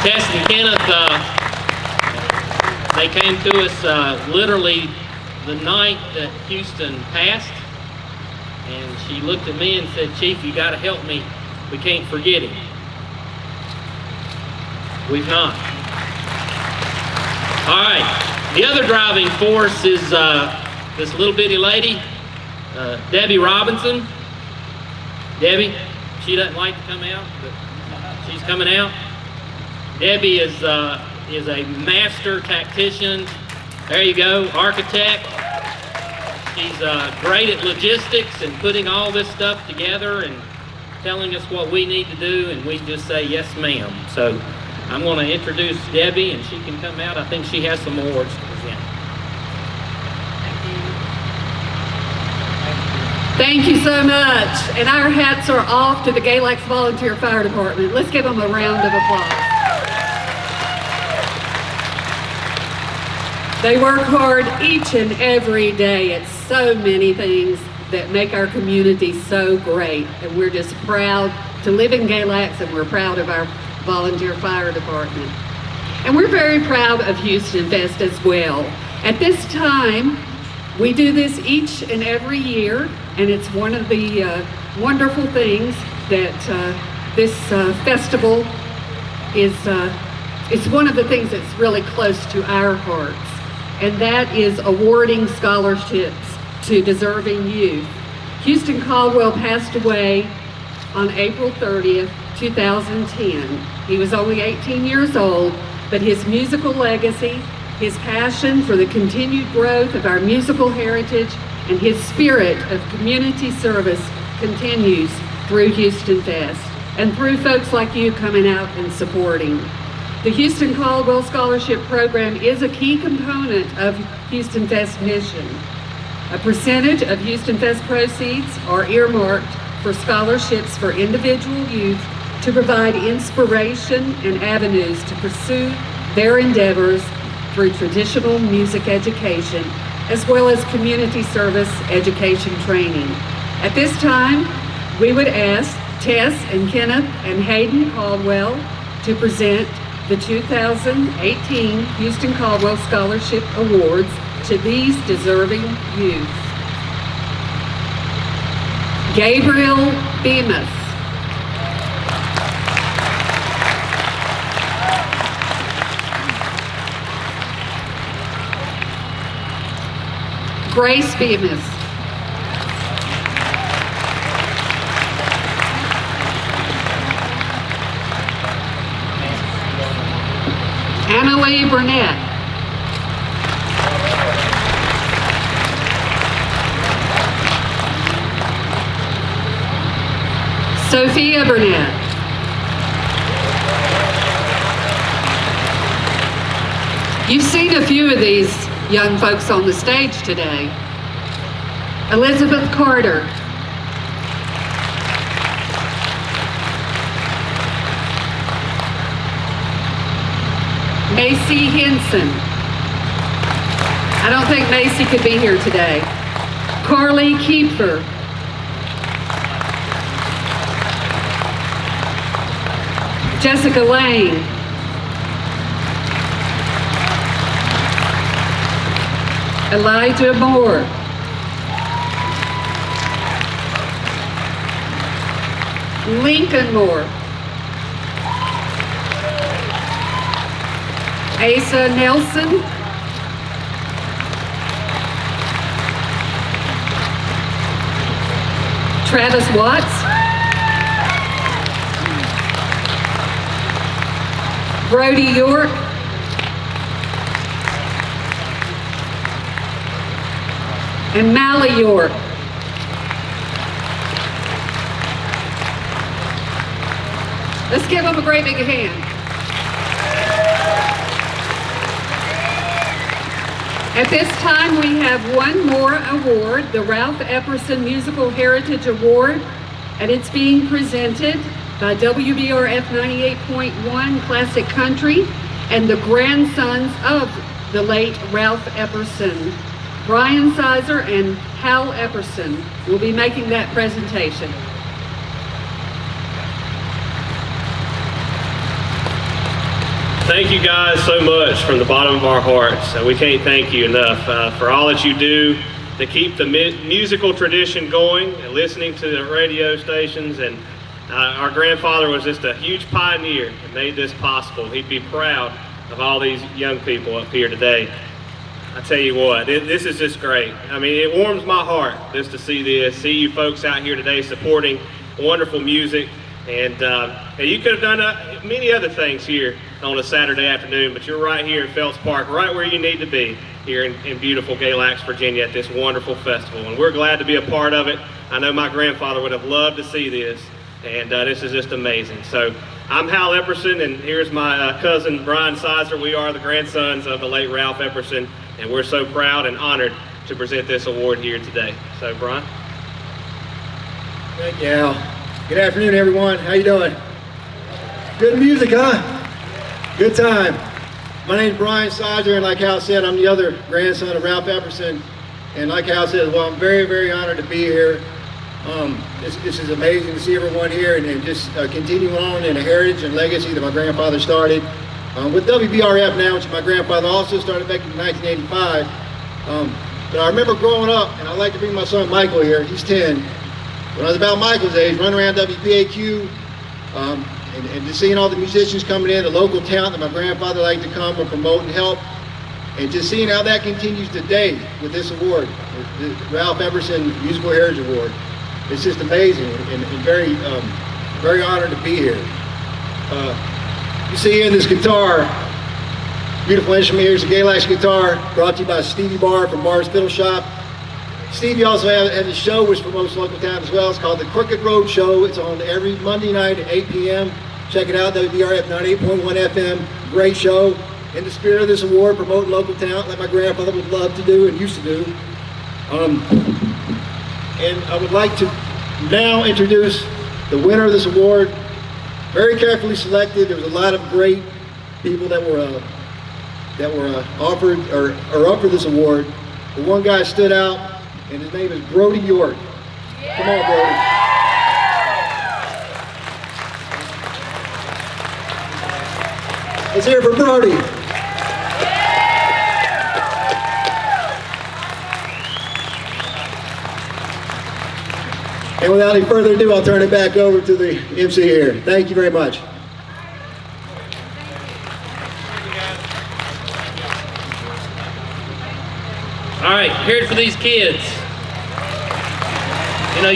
Tess and Kenneth, they came to us literally the night that Houston passed, and she looked at me and said, "Chief, you got to help me. We can't forget him." We've not. All right, the other driving force is this little bitty lady, Debbie Robinson. Debbie, she doesn't like to come out, but she's coming out. Debbie is a master tactician. There you go, architect. She's great at logistics and putting all this stuff together and telling us what we need to do, and we just say, yes, ma'am. So I'm going to introduce Debbie, and she can come out. I think she has some awards to present. Thank you so much. And our hats are off to the Galax Volunteer Fire Department. Let's give them a round of applause. They work hard each and every day at so many things that make our community so great. And we're just proud to live in Galax, and we're proud of our volunteer fire department. And we're very proud of HoustonFest as well. At this time, we do this each and every year, and it's one of the wonderful things that this festival is. It's one of the things that's really close to our hearts, and that is awarding scholarships to deserving youth. Houston Caldwell passed away on April 30th, 2010. He was only 18 years old, but his musical legacy, his passion for the continued growth of our musical heritage, and his spirit of community service continues through HoustonFest and through folks like you coming out and supporting. The Houston Caldwell Scholarship Program is a key component of HoustonFest's mission. A percentage of HoustonFest proceeds are earmarked for scholarships for individual youth to provide inspiration and avenues to pursue their endeavors through traditional music education, as well as community service education training. At this time, we would ask Tess and Kenneth and Hayden Caldwell to present the 2018 Houston Caldwell Scholarship Awards to these deserving youth. Gabriel Bemis. Grace Bemis. Annalie Burnett. Sophia Burnett. You've seen a few of these young folks on the stage today. Elizabeth Carter. Macy Henson. I don't think Macy could be here today. Carly Kiefer. Jessica Lane. Elijah Moore. Lincoln Moore. Asa Nelson. Travis Watts. Brody York. And Mally York. Let's give them a great big hand. At this time, we have one more award, the Ralph Epperson Musical Heritage Award, and it's being presented by WBRF 98.1 Classic Country and the grandsons of the late Ralph Epperson. Brian Sizer and Hal Epperson will be making that presentation. Thank you guys so much from the bottom of our hearts. We can't thank you enough for all that you do to keep the musical tradition going and listening to the radio stations. And our grandfather was just a huge pioneer and made this possible. He'd be proud of all these young people up here today. I tell you what, this is just great. I mean, it warms my heart just to see this, see you folks out here today supporting wonderful music. And you could have done many other things here on a Saturday afternoon, but you're right here in Phelps Park, right where you need to be here in beautiful Galax, Virginia at this wonderful festival. And we're glad to be a part of it. I know my grandfather would have loved to see this, and this is just amazing. So I'm Hal Epperson, and here's my cousin Brian Sizer. We are the grandsons of the late Ralph Epperson, and we're so proud and honored to present this award here today. So Brian. Thank you, Al. Good afternoon, everyone. How you doing? Good music, huh? Good time. My name's Brian Sizer, and like Hal said, I'm the other grandson of Ralph Epperson. And like Hal said, well, I'm very, very honored to be here. This is amazing to see everyone here and just continue on in the heritage and legacy that my grandfather started. With WBRF now, which my grandfather also started back in 1985. But I remember growing up, and I'd like to bring my son Michael here, he's 10. When I was about Michael's age, running around WPAQ, and just seeing all the musicians coming in, the local talent that my grandfather liked to come and promote and help, and just seeing how that continues today with this award, the Ralph Epperson Musical Heritage Award. It's just amazing and very, very honored to be here. You see here this guitar, beautiful instrument. Here's a Galax guitar, brought to you by Stevie Barr from Barr's Fiddle Shop. Stevie also has a show which promotes local talent as well. It's called the Crooked Road Show. It's on every Monday night at 8 p.m. Check it out, WBRF 98.1 FM. Great show. In the spirit of this award, promoting local talent like my grandfather would love to do and used to do. And I would like to now introduce the winner of this award. Very carefully selected. There was a lot of great people that were offered or up for this award. But one guy stood out, and his name is Brody York. Come on, Brody. Let's hear it for Brody. And without any further ado, I'll turn it back over to the MC here. Thank you very much. All right, here's for these kids. You know,